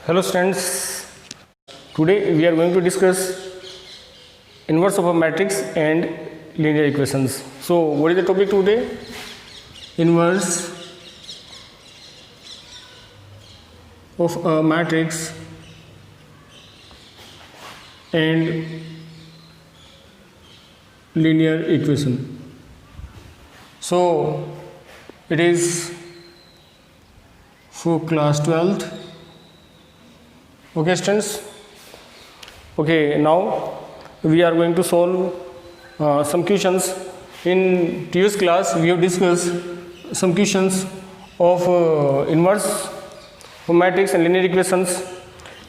Hello students, today we are going to discuss inverse of a matrix and linear equations. So what is the topic today? Inverse of a matrix and linear equation. So it is for class 12th. Okay students, okay, now we are going to solve some questions. In previous class we have discussed some questions of inverse of matrix and linear equations,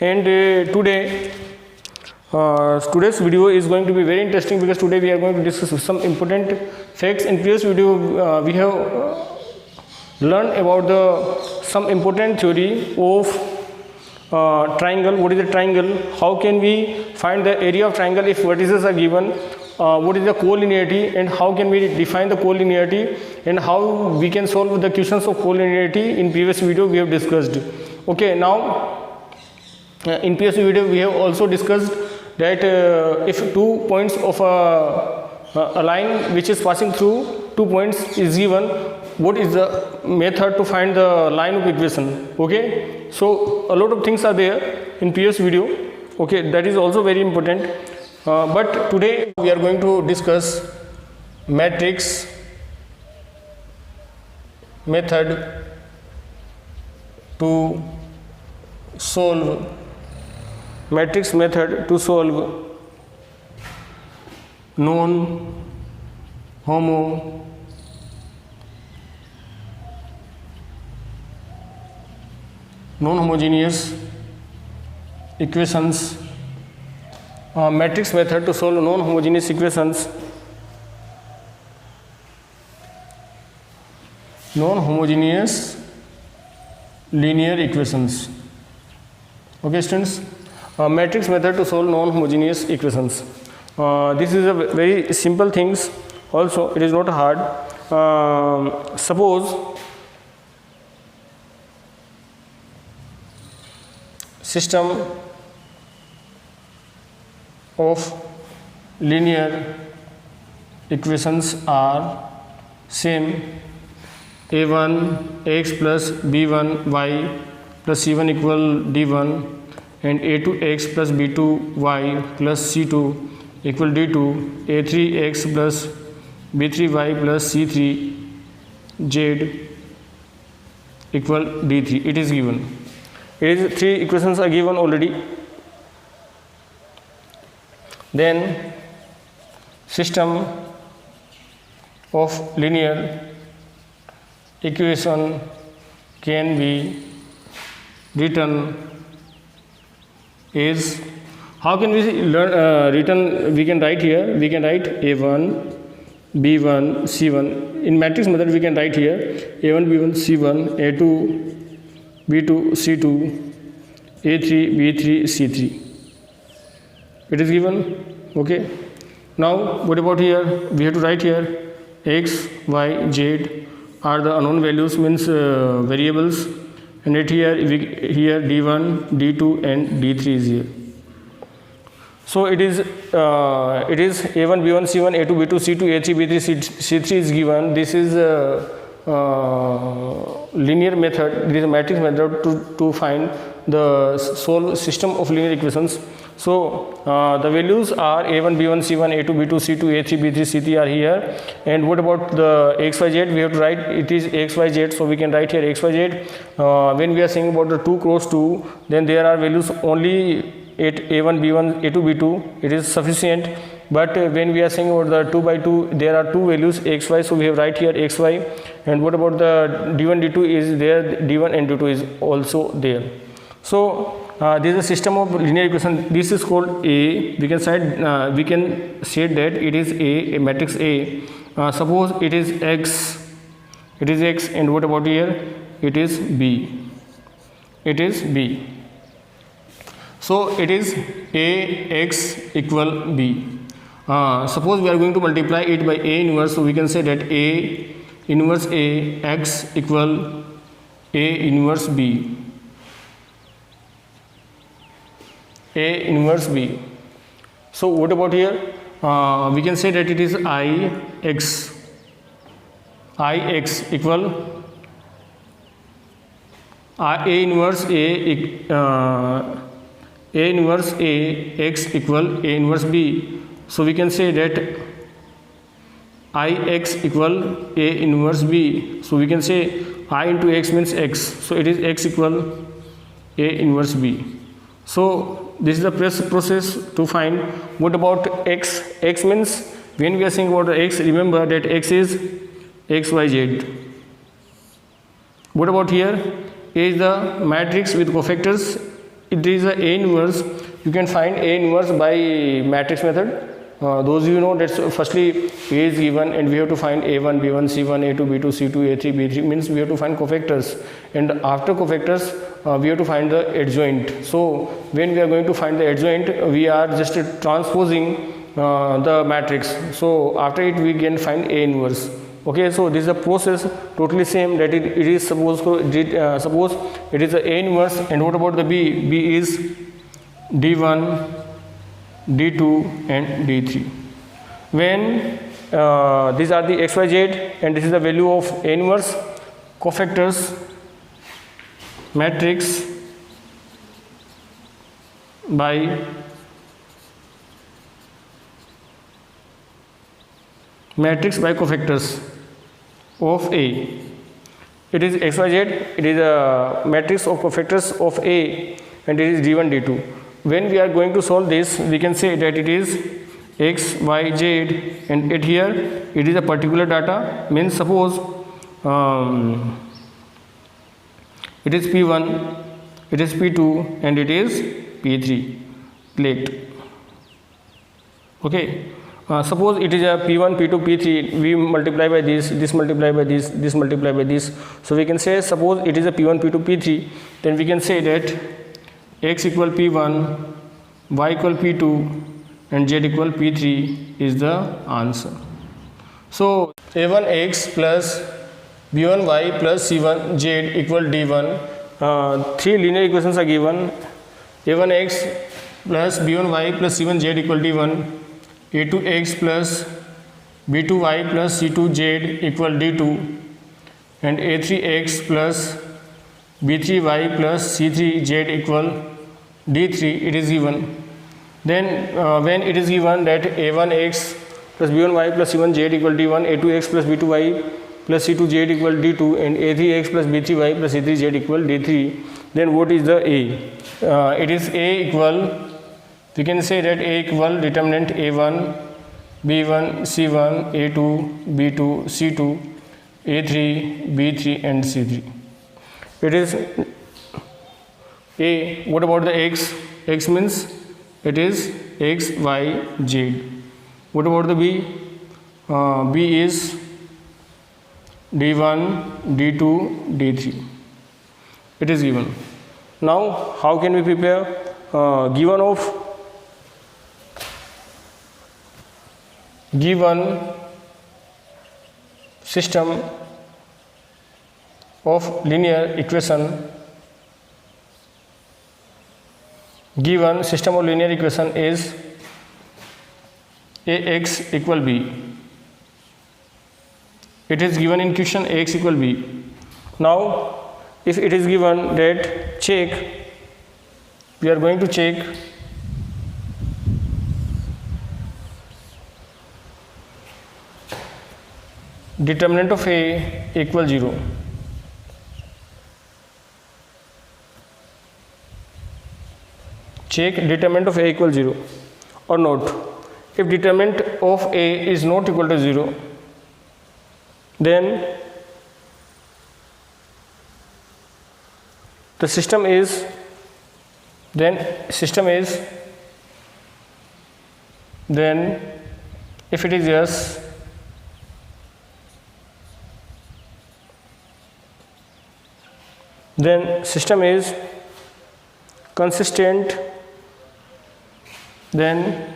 and today's video is going to be very interesting because today we are going to discuss some important facts. In previous video we have learned about some important theory of triangle. What is a triangle? How can we find the area of triangle if vertices are given? What is the collinearity and how can we define the collinearity, and how we can solve the questions of collinearity? In previous video we have discussed. Okay, now in previous video we have also discussed that if 2 points of a line which is passing through 2 points is given, what is the method to find the line of equation? Okay, so a lot of things are there in previous video. Okay, that is also very important, but today we are going to discuss matrix method to solve non-homogeneous equations. Matrix method to solve non-homogeneous equations. Non-homogeneous linear equations. Okay students, matrix method to solve non-homogeneous equations. This is a very simple things. Also it is not hard. Suppose system of linear equations are same: a1 x plus b1 y plus c1 equal d1, and a2 x plus b2 y plus c2 equal d2, a3 x plus b3 y plus c3 z equal d3. It is given. It is 3 equations are given already. Then system of linear equation can be written as, how can we learn we can write here, we can write a1 b1 c1. In matrix method we can write here a1 b1 c1, a2 b2 c2, a3 b3 c3. It is given. Okay, now what about here? We have to write here x, y, z are the unknown values, means variables, and it here d1, d2 and d3 is here. So it is a1 b1 c1, a2 b2 c2, a3 b3 c3 is given. This is linear method. This is a matrix method to find the solve system of linear equations. So the values are a1 b1 c1, a2 b2 c2, a3 b3 c3 are here. And what about the x y z? We have to write it is x y z, so we can write here x y z. When we are saying about the 2 cross 2, then there are values only at a1 b1 a2 b2, it is sufficient. But when we are saying about the 2 by 2, there are 2 values x y, so we have write here x y. And what about the d1 d2 is there, d1 and d2 is also there. So this is a system of linear equation. This is called A. We can say that it is a matrix A. Suppose it is x, and what about here? It is B. So it is A x equal B. Suppose we are going to multiply it by A inverse, so we can say that A inverse A x equal A inverse B. A inverse B. So what about here? We can say that it is Ix equal A inverse A X equal A inverse B. So we can say that Ix equal A inverse B. So we can say I into X means X. So it is X equal A inverse B. So this is the process to find. What about X? X means when we are saying about the X, remember that X is X, Y, Z. What about here? A is the matrix with cofactors. It is a inverse. You can find A inverse by matrix method. Those you know that firstly A is given and we have to find A1, B1, C1, A2, B2, C2, A3, B3 means we have to find cofactors, and after cofactors we have to find the adjoint. So when we are going to find the adjoint, we are just transposing the matrix. So after it we can find A inverse. Okay, so this is a process totally same, that it is suppose it is a inverse. And what about the B? B is D1, D2 and D3. When these are the XYZ and this is the value of A inverse, cofactors matrix by cofactors of A. It is XYZ, it is a matrix of cofactors of A, and it is D1, D2. When we are going to solve this, we can say that it is X, Y, Z, and it here it is a particular data. Means suppose it is P1, it is P2 and it is P3 plate. Okay, suppose it is a P1, P2, P3, we multiply by this multiply by this multiply by this. So we can say suppose it is a P1, P2, P3, then we can say that X equal P1, Y equal P2 and Z equal P3 is the answer. So A1X plus B1Y plus C1Z equal D1. Three linear equations are given. A1X plus B1Y plus C1Z equal D1. A2X plus B2Y plus C2Z equal D2. And A3X plus B3Y plus C3Z equal D3, it is given. Then when it is given that A1X plus B1Y plus C1Z equal D1, A2X plus B2Y plus C2Z equal D2 and A3X plus B3Y plus C3Z equal D3, then what is the A? It is A equal, we can say that A equal determinant A1, B1, C1, A2, B2, C2, A3, B3 and C3. It is A. What about the X? X means it is X, Y, Z. What about the B? B is D1, D2, D3. It is given. Now how can we prepare? Given system of linear equation, given system of linear equation is Ax equal B. It is given in question Ax equal B. Now if it is given that check, we are going to check determinant of A equal 0. Check determinant of A equal 0 or not. If determinant of A is not equal to 0, then the system is, then if it is yes, then system is consistent, then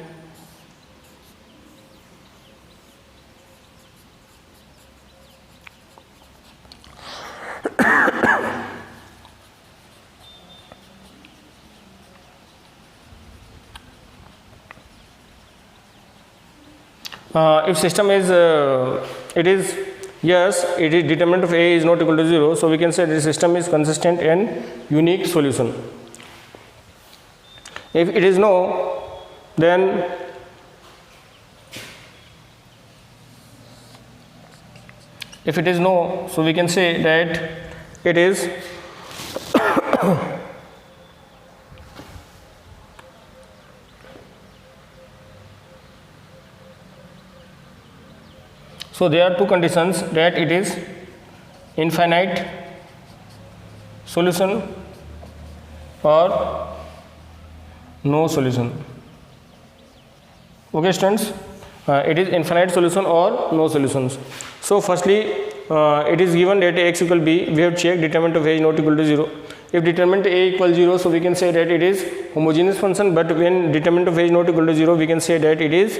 if system is it is yes, it is determinant of A is not equal to 0, so we can say the system is consistent and unique solution. If it is no, then if it is no, so we can say that it is so there are two conditions, that it is infinite solution or no solution. Okay students, it is infinite solution or no solutions. So firstly, it is given that x equal b, we have checked determinant of a is not equal to 0. If determinant a equals 0, so we can say that it is homogeneous function, but when determinant of a is not equal to 0, we can say that it is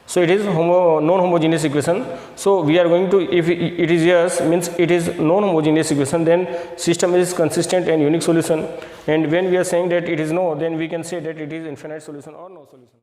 so it is non-homogeneous equation. So we are going to, if it is yes, means it is non-homogeneous equation, then system is consistent and unique solution. And when we are saying that it is no, then we can say that it is infinite solution or no solution.